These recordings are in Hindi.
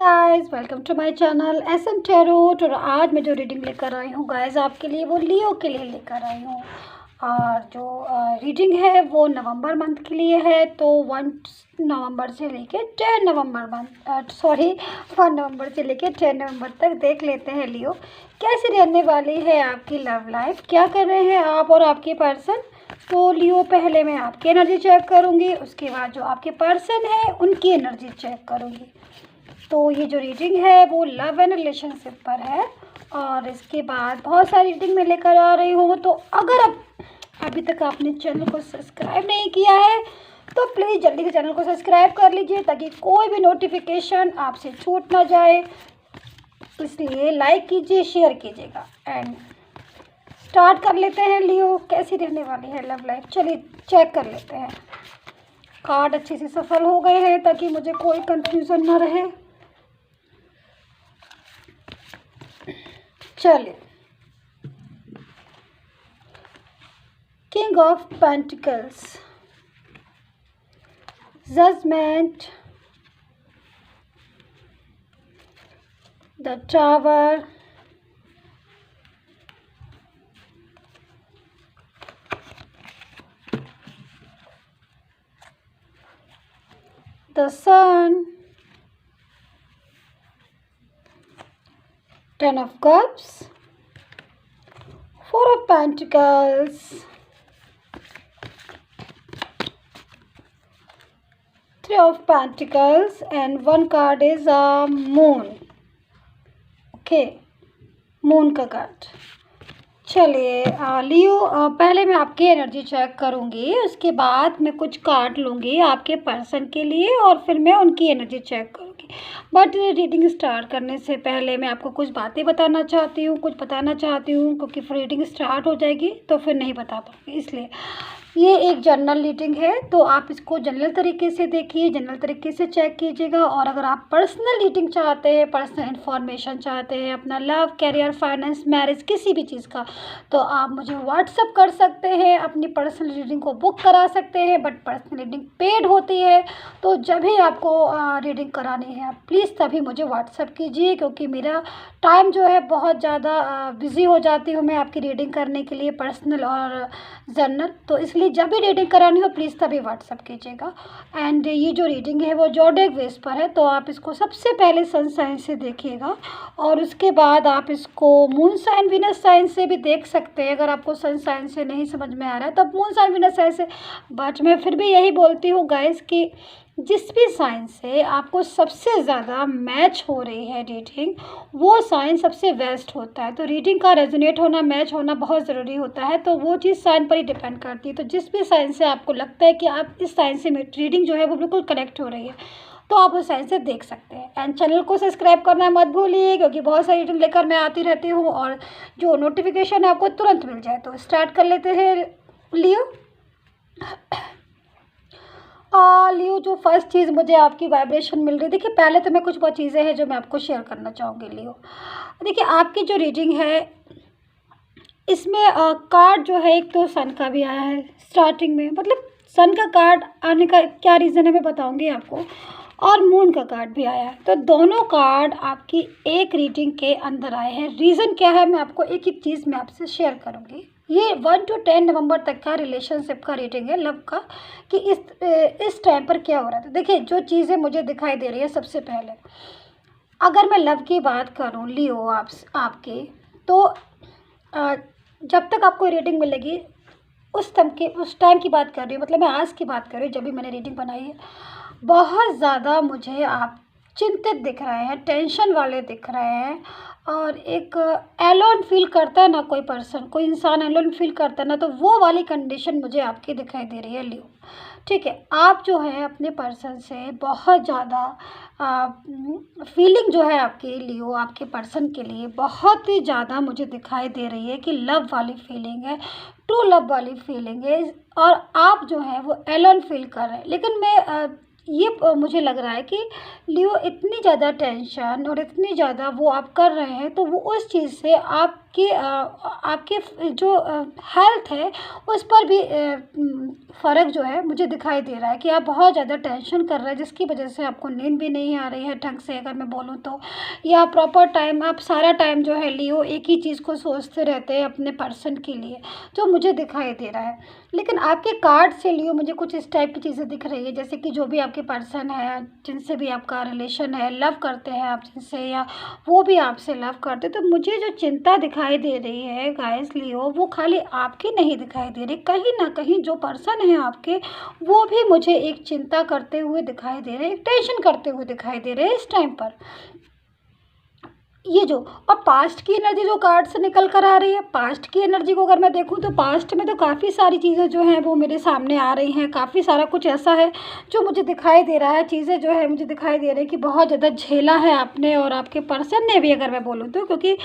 Guys welcome to my channel SM tarot. और आज मैं जो रीडिंग लेकर आई हूँ गाइस आपके लिए वो लियो के लिए लेकर आई हूँ। और जो रीडिंग है वो नवंबर मंथ के लिए है। तो 1 नवंबर से लेके 1 नवंबर से लेके 10 नवंबर तक देख लेते हैं लियो कैसे रहने वाली है आपकी लव लाइफ, क्या कर रहे हैं आप और आपके पर्सन। तो लियो पहले मैं आपकी एनर्जी चेक करूँगी, उसके बाद जो आपके पर्सन है उनकी एनर्जी चेक करूँगी। तो ये जो रीडिंग है वो लव एंड रिलेशनशिप पर है। और इसके बाद बहुत सारी रीडिंग में लेकर आ रही हूँ। तो अगर अब अभी तक आपने चैनल को सब्सक्राइब नहीं किया है तो प्लीज़ जल्दी से चैनल को सब्सक्राइब कर लीजिए ताकि कोई भी नोटिफिकेशन आपसे छूट ना जाए। इसलिए लाइक कीजिए, शेयर कीजिएगा। एंड स्टार्ट कर लेते हैं लियो कैसी रहने वाली है लव लाइफ। चलिए चेक कर लेते हैं। कार्ड अच्छे से सफल हो गए हैं ताकि मुझे कोई कंफ्यूजन ना रहे। चलिए, king of pentacles, judgement, the tower, the sun, 10 of cups, 4 of pentacles, 3 of pentacles, and one card is a moon. Okay, moon का कार्ड। चलिए लियो, पहले मैं आपकी एनर्जी चेक करूँगी, उसके बाद मैं कुछ कार्ड लूँगी आपके पर्सन के लिए और फिर मैं उनकी एनर्जी चेक करूँगी। बट रीडिंग स्टार्ट करने से पहले मैं आपको कुछ बातें बताना चाहती हूँ, कुछ बताना चाहती हूँ, क्योंकि फिर रीडिंग स्टार्ट हो जाएगी तो फिर नहीं बता पाऊँगी। इसलिए ये एक जनरल रीडिंग है, तो आप इसको जनरल तरीके से देखिए, जनरल तरीके से चेक कीजिएगा। और अगर आप पर्सनल रीडिंग चाहते हैं, पर्सनल इन्फॉर्मेशन चाहते हैं अपना लव, कैरियर, फाइनेंस, मैरिज, किसी भी चीज़ का, तो आप मुझे व्हाट्सअप कर सकते हैं, अपनी पर्सनल रीडिंग को बुक करा सकते हैं। बट पर्सनल रीडिंग पेड होती है, तो जब भी आपको रीडिंग करानी है आप प्लीज़ तभी मुझे व्हाट्सअप कीजिए, क्योंकि मेरा टाइम जो है बहुत ज़्यादा बिज़ी हो जाती हूँ मैं आपकी रीडिंग करने के लिए, पर्सनल और जनरल। तो इसलिए जब भी रीडिंग करानी हो प्लीज़ तभी व्हाट्सअप कीजिएगा। एंड ये जो रीडिंग है वो जोडिएक बेस पर है, तो आप इसको सबसे पहले सन साइन से देखिएगा और उसके बाद आप इसको मून साइन, वीनस साइन से भी देख सकते हैं। अगर आपको सन साइन से नहीं समझ में आ रहा है तो आप मून साइन, वीनस साइन से। बट मैं फिर भी यही बोलती हूँ गाइस कि जिस भी साइन से आपको सबसे ज़्यादा मैच हो रही है रीडिंग, वो साइन सबसे बेस्ट होता है। तो रीडिंग का रेजोनेट होना, मैच होना बहुत ज़रूरी होता है, तो वो चीज़ साइन पर ही डिपेंड करती है। तो जिस भी साइन से आपको लगता है कि आप इस साइन से रीडिंग जो है वो बिल्कुल कनेक्ट हो रही है, तो आप उस साइन से देख सकते हैं। एंड चैनल को सब्सक्राइब करना मत भूलिए, क्योंकि बहुत सारी रीडिंग लेकर मैं आती रहती हूँ और जो नोटिफिकेशन है आपको तुरंत मिल जाए। तो स्टार्ट कर लेते हैं लियो। लियो, जो फर्स्ट चीज़ मुझे आपकी वाइब्रेशन मिल रही है, देखिए पहले तो मैं कुछ बहुत चीज़ें हैं जो मैं आपको शेयर करना चाहूँगी लियो। देखिए आपकी जो रीडिंग है इसमें कार्ड जो है, एक तो सन का भी आया है स्टार्टिंग में, मतलब सन का कार्ड आने का क्या रीज़न है मैं बताऊँगी आपको, और मून का कार्ड भी आया है। तो दोनों कार्ड आपकी एक रीडिंग के अंदर आए हैं। रीज़न क्या है मैं आपको एक एक चीज़ मैं आपसे शेयर करूँगी। ये 1 to 10 नवंबर तक का रिलेशनशिप का रीडिंग है, लव का, कि इस टाइम पर क्या हो रहा था। देखिए जो चीज़ें मुझे दिखाई दे रही है, सबसे पहले अगर मैं लव की बात करूं लियो आपके, तो जब तक आपको रीडिंग मिलेगी उस टाइम की बात कर रही हूँ, मतलब मैं आज की बात कर रही हूँ जब भी मैंने रीडिंग बनाई है, बहुत ज़्यादा मुझे आप चिंतित दिख रहे हैं, टेंशन वाले दिख रहे हैं। और एक एलोन फील करता है ना कोई पर्सन, कोई इंसान एलोन फील करता है ना, तो वो वाली कंडीशन मुझे आपकी दिखाई दे रही है लियो। ठीक है, आप जो है अपने पर्सन से बहुत ज़्यादा फीलिंग जो है आपकी लियो, आपके पर्सन के लिए बहुत ही ज़्यादा मुझे दिखाई दे रही है कि लव वाली फीलिंग है, ट्रू लव वाली फीलिंग है। और आप जो है वो एलोन फील कर रहे हैं। लेकिन मैं मुझे लग रहा है कि लियो इतनी ज़्यादा टेंशन और इतनी ज़्यादा वो आप कर रहे हैं, तो वो उस चीज़ से आप कि आपके जो हेल्थ है उस पर भी फ़र्क जो है मुझे दिखाई दे रहा है कि आप बहुत ज़्यादा टेंशन कर रहे हैं, जिसकी वजह से आपको नींद भी नहीं आ रही है ढंग से, अगर मैं बोलूँ तो। या प्रॉपर टाइम आप सारा टाइम जो है लियो एक ही चीज़ को सोचते रहते हैं अपने पर्सन के लिए, जो मुझे दिखाई दे रहा है। लेकिन आपके कार्ड से लियो मुझे कुछ इस टाइप की चीज़ें दिख रही है, जैसे कि जो भी आपके पर्सन है, जिनसे भी आपका रिलेशन है, लव करते हैं आप जिनसे, या वो भी आपसे लव करते, तो मुझे जो चिंता दिखाई दे रही है गाइस लियो, वो खाली आपकी नहीं दिखाई दे रही, कहीं ना कहीं जो पर्सन है आपके, वो भी मुझे एक चिंता करते हुए दिखाई दे रहे हैं, एक टेंशन करते हुए दिखाई दे रहे हैं इस टाइम पर। ये जो और पास्ट की एनर्जी जो कार्ड से निकल कर आ रही है, पास्ट की एनर्जी को अगर मैं देखूं तो पास्ट में तो काफ़ी सारी चीज़ें जो हैं वो मेरे सामने आ रही हैं, काफ़ी सारा कुछ ऐसा है जो मुझे दिखाई दे रहा है, चीज़ें जो है मुझे दिखाई दे रही है कि बहुत ज़्यादा झेला है आपने और आपके पर्सन ने भी, अगर मैं बोलूँ तो। क्योंकि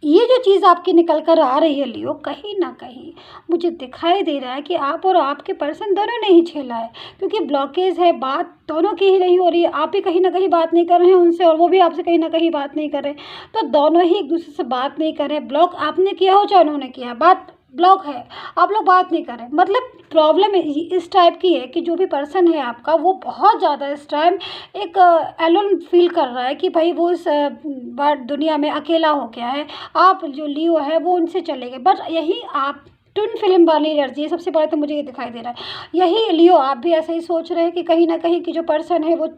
ये जो चीज़ आपकी निकल कर आ रही है लियो, कहीं ना कहीं मुझे दिखाई दे रहा है कि आप और आपके पर्सन दोनों ने ही झेला है, क्योंकि ब्लॉकेज है, बात दोनों की ही नहीं हो रही है, आप भी कहीं ना कहीं बात नहीं कर रहे हैं उनसे और वो भी आपसे कहीं ना कहीं बात नहीं कर रहे, तो दोनों ही एक दूसरे से बात नहीं कर रहे। ब्लॉक आपने किया हो चाहे उन्होंने किया, बात ब्लॉक है, आप लोग बात नहीं कर रहे। मतलब प्रॉब्लम इस टाइप की है कि जो भी पर्सन है आपका, वो बहुत ज़्यादा इस टाइम एक एलोन फील कर रहा है कि भाई वो इस दुनिया में अकेला हो गया है। आप जो लियो है वो उनसे चले गए, बट यही आप ट्विन फिल्म वाली एनर्जी है, सबसे पहले तो मुझे ये दिखाई दे रहा है। यही लियो आप भी ऐसे ही सोच रहे हैं कि कहीं ना कहीं कि जो पर्सन है वो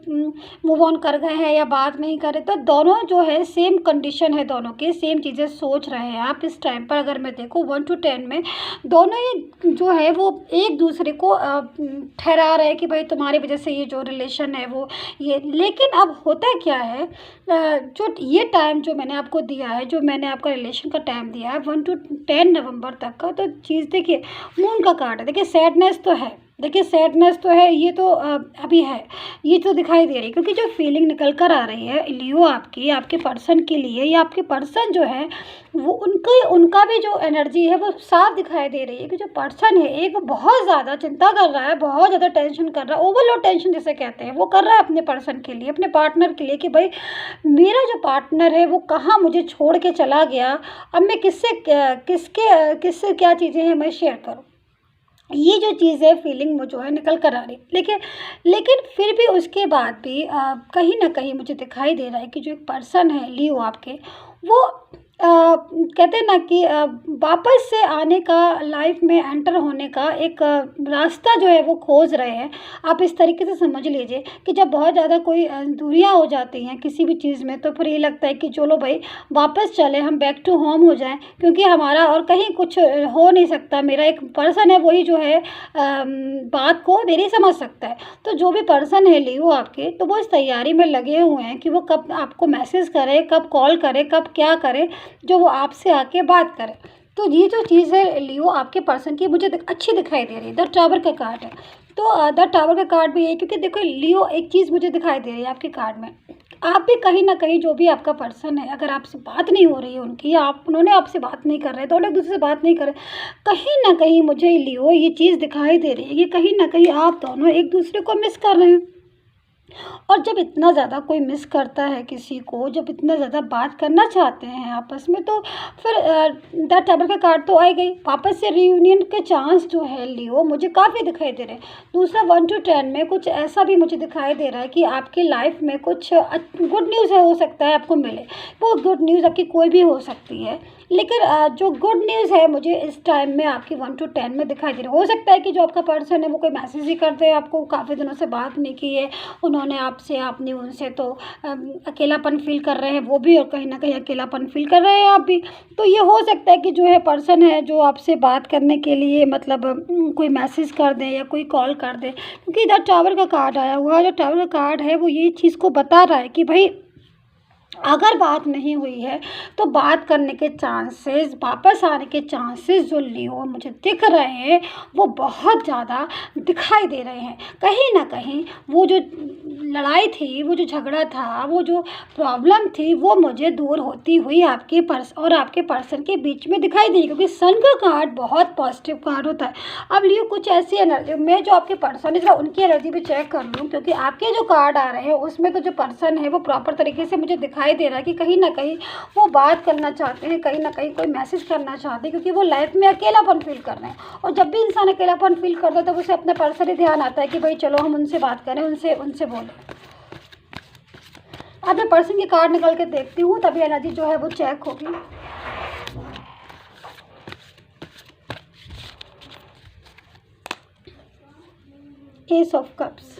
मूव ऑन कर गए हैं या बात नहीं कर रहे, तो दोनों जो है सेम कंडीशन है, दोनों के सेम चीज़ें सोच रहे हैं आप इस टाइम पर। अगर मैं देखूँ 1 to 10 में, दोनों ही जो है वो एक दूसरे को ठहरा रहे हैं कि भाई तुम्हारी वजह से ये जो रिलेशन है वो ये। लेकिन अब होता क्या है, जो ये टाइम जो मैंने आपको दिया है, जो मैंने आपका रिलेशन का टाइम दिया है 1 to 10 नवंबर तक का, तो चीज़ देखिए मून का कार्ड है, देखिए सैडनेस तो है, देखिए सैडनेस तो है, ये तो अभी है, ये तो दिखाई दे रही है। क्योंकि जो फीलिंग निकल कर आ रही है लियो आपकी, आपके पर्सन के लिए, या आपके पर्सन जो है वो उनका भी जो एनर्जी है वो साफ दिखाई दे रही है कि जो पर्सन है एक, वो बहुत ज़्यादा चिंता कर रहा है, बहुत ज़्यादा टेंशन कर रहा है, ओवरलोड टेंशन जिसे कहते हैं, वो कर रहा है अपने पर्सन के लिए, अपने पार्टनर के लिए, कि भाई मेरा जो पार्टनर है वो कहाँ मुझे छोड़ के चला गया, अब मैं किससे क्या चीज़ें हैं मैं शेयर करूँ। ये जो चीज़ है फीलिंग मुझे जो है निकल कर आ रही, लेकिन फिर भी उसके बाद भी कहीं ना कहीं मुझे दिखाई दे रहा है कि जो एक पर्सन है लियो आपके, वो कहते हैं ना कि वापस से आने का, लाइफ में एंटर होने का एक रास्ता जो है वो खोज रहे हैं। आप इस तरीके से समझ लीजिए कि जब बहुत ज़्यादा कोई दूरियां हो जाती हैं किसी भी चीज़ में, तो फिर ये लगता है कि चलो भाई वापस चले, हम बैक टू होम हो जाएं, क्योंकि हमारा और कहीं कुछ हो नहीं सकता। मेरा एक पर्सन है वही जो है बात को मेरी समझ सकता है। तो जो भी पर्सन है लियो आपके, तो वो इस तैयारी में लगे हुए हैं कि वो कब आपको मैसेज करे, कब कॉल करे, कब क्या करे, जो वो आपसे आके बात करे। तो ये जो चीज़ है लियो आपके पर्सन की मुझे अच्छी दिखाई दे रही है। द टावर का कार्ड है, तो द टावर का कार्ड भी है, क्योंकि देखो लियो एक चीज़ मुझे दिखाई दे रही है आपके कार्ड में, आप भी कहीं ना कहीं जो भी आपका पर्सन है, अगर आपसे बात नहीं हो रही है उनकी, या उन्होंने आपसे बात नहीं कर रहे, दोनों एक दूसरे से बात नहीं कर रहे, कहीं ना कहीं मुझे लियो ये चीज़ दिखाई दे रही है कि कहीं ना कहीं आप दोनों एक दूसरे को मिस कर रहे हैं। और जब इतना ज़्यादा कोई मिस करता है किसी को, जब इतना ज़्यादा बात करना चाहते हैं आपस में, तो फिर द टावर का कार्ड तो आई गई, वापस से रीयूनियन के चांस जो है लियो मुझे काफ़ी दिखाई दे रहे हैं। दूसरा 1 to 10 में कुछ ऐसा भी मुझे दिखाई दे रहा है कि आपकी लाइफ में कुछ गुड न्यूज़ है, हो सकता है आपको मिले, वो गुड न्यूज़ आपकी कोई भी हो सकती है। लेकिन जो गुड न्यूज़ है मुझे इस टाइम में आपकी 1 to 10 में दिखाई दे रही है। हो सकता है कि जो आपका पर्सन है वो कोई मैसेज ही कर दे आपको, काफ़ी दिनों से बात नहीं की है उन्होंने आपसे, आपने उनसे, तो अकेलापन फील कर रहे हैं वो भी, और कहीं ना कहीं अकेलापन फील कर रहे हैं आप भी। तो ये हो सकता है कि जो है पर्सन है जो आपसे बात करने के लिए मतलब कोई मैसेज कर दें या कोई कॉल कर दें, क्योंकि इधर टावर का कार्ड आया हुआ है। जो टावर का कार्ड है वो ये चीज़ को बता रहा है कि भाई अगर बात नहीं हुई है तो बात करने के चांसेस, वापस आने के चांसेस जो लियो मुझे दिख रहे हैं वो बहुत ज़्यादा दिखाई दे रहे हैं। कहीं ना कहीं वो जो लड़ाई थी, वो जो झगड़ा था, वो जो प्रॉब्लम थी, वो मुझे दूर होती हुई आपके आपके पर्सन के बीच में दिखाई दी, क्योंकि सन का कार्ड बहुत पॉजिटिव कार्ड होता है। अब लियो कुछ ऐसी एनर्जी, मैं जो आपके पर्सन है जरा उनकी एनर्जी भी चेक कर लूँ, क्योंकि आपके जो कार्ड आ रहे हैं उसमें तो जो पर्सन है वो प्रॉपर तरीके से मुझे दिखाई दिखाई दे रहा है कि कहीं ना कहीं वो बात करना चाहते हैं, कहीं ना कहीं कोई मैसेज करना चाहते हैं, क्योंकि वो लाइफ में अकेलापन फील कर रहे हैं। और जब भी इंसान अकेलापन फील करता है तब उसे अपने पर्सन ही ध्यान आता है कि भाई चलो हम उनसे बात करें, उनसे बोलें। अब मैं पर्सन की कार्ड निकल के देखती हूँ, तभी एनर्जी जो है वो चेक होगी। S of cups,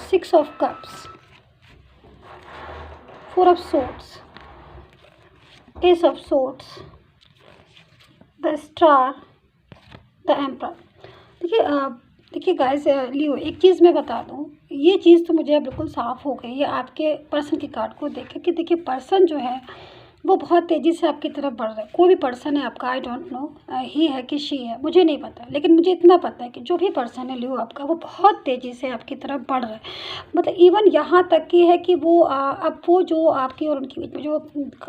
six of cups, four of swords, S of swords, the star, the emperor. देखिए गाइस, लियो, एक चीज़ मैं बता दूँ, ये चीज़ तो मुझे बिल्कुल साफ़ हो गई है आपके पर्सन की कार्ड को देख के कि देखिए पर्सन जो है वो बहुत तेज़ी से आपकी तरफ बढ़ रहा है। कोई भी पर्सन है आपका, आई डोंट नो ही है कि शी है, मुझे नहीं पता, लेकिन मुझे इतना पता है कि जो भी पर्सन है लियो आपका, वो बहुत तेज़ी से आपकी तरफ बढ़ रहा है। मतलब इवन यहाँ तक कि है कि वो अब वो जो आपकी और उनके बीच में जो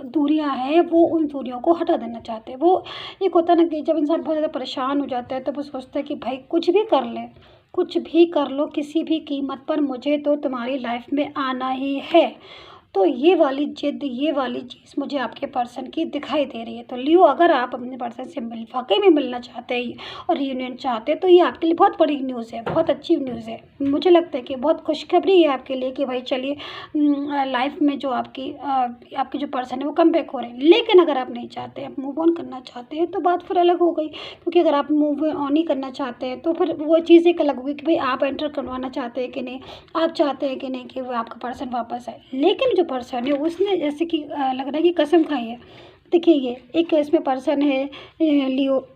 दूरियाँ हैं, वो उन दूरियों को हटा देना चाहते हैं। वो एक होता है ना कि जब इंसान बहुत ज़्यादा परेशान हो जाता है तो वो सोचता है कि भाई कुछ भी कर ले, कुछ भी कर लो, किसी भी कीमत पर मुझे तो तुम्हारी लाइफ में आना ही है। तो ये वाली जिद, ये वाली चीज़ मुझे आपके पर्सन की दिखाई दे रही है। तो लियो, अगर आप अपने पर्सन से वाकई में मिलना चाहते हैं और रियूनियन चाहते हैं तो ये आपके लिए बहुत बड़ी न्यूज़ है, बहुत अच्छी न्यूज़ है। मुझे लगता है कि बहुत खुशखबरी है आपके लिए कि भाई चलिए लाइफ में जो आपके जो पर्सन है वो कम बैक हो रहे हैं। लेकिन अगर आप नहीं चाहते, आप मूव ऑन करना चाहते हैं तो बात फिर अलग हो गई, क्योंकि अगर आप मूव ऑन ही करना चाहते हैं तो फिर वो चीज़ एक अलग होगी कि भाई आप एंटर करवाना चाहते हैं कि नहीं, आप चाहते हैं कि नहीं कि वो आपका पर्सन वापस आए। लेकिन जो पर्सन है उसने जैसे कि लग रहा है कि कसम खाई है। देखिए ये एक इसमें पर्सन है लियो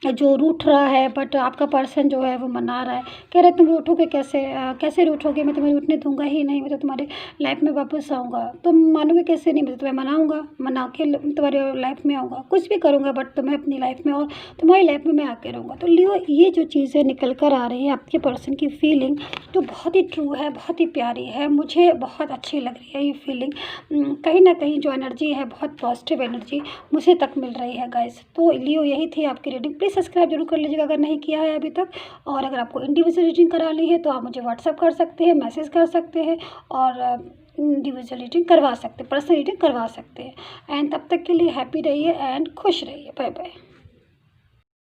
जो रूठ रहा है, बट आपका पर्सन जो है वो मना रहा है, कह रहा है तुम रूठोगे कैसे रूठोगे, मैं तुम्हें रूठने दूंगा ही नहीं, मैं तो तुम्हारी लाइफ में वापस आऊँगा, तुम मानोगे कैसे नहीं, मैं तो तुम्हें मना के तुम्हारे लाइफ में आऊँगा, कुछ भी करूँगा बट तुम्हें अपनी लाइफ में और तुम्हारी लाइफ में मैं आके रहूँगा। तो लियो, ये जो चीज़ें निकल कर आ रही है आपके पर्सन की फीलिंग जो बहुत ही ट्रू है, बहुत ही प्यारी है, मुझे बहुत अच्छी लग रही है ये फीलिंग। कहीं ना कहीं जो एनर्जी है, बहुत पॉजिटिव एनर्जी मुझे तक मिल रही है गाइस। तो लियो, यही थी आपकी रीडिंग। प्लीज़ सब्सक्राइब जरूर कर लीजिएगा अगर नहीं किया है अभी तक। और अगर आपको इंडिविजुअल रीडिंग करानी है तो आप मुझे व्हाट्सअप कर सकते हैं, मैसेज कर सकते हैं और इंडिविजुअल रीडिंग करवा सकते हैं, पर्सनल रीडिंग करवा सकते हैं। एंड तब तक के लिए हैप्पी रहिए एंड खुश रहिए। Bye bye.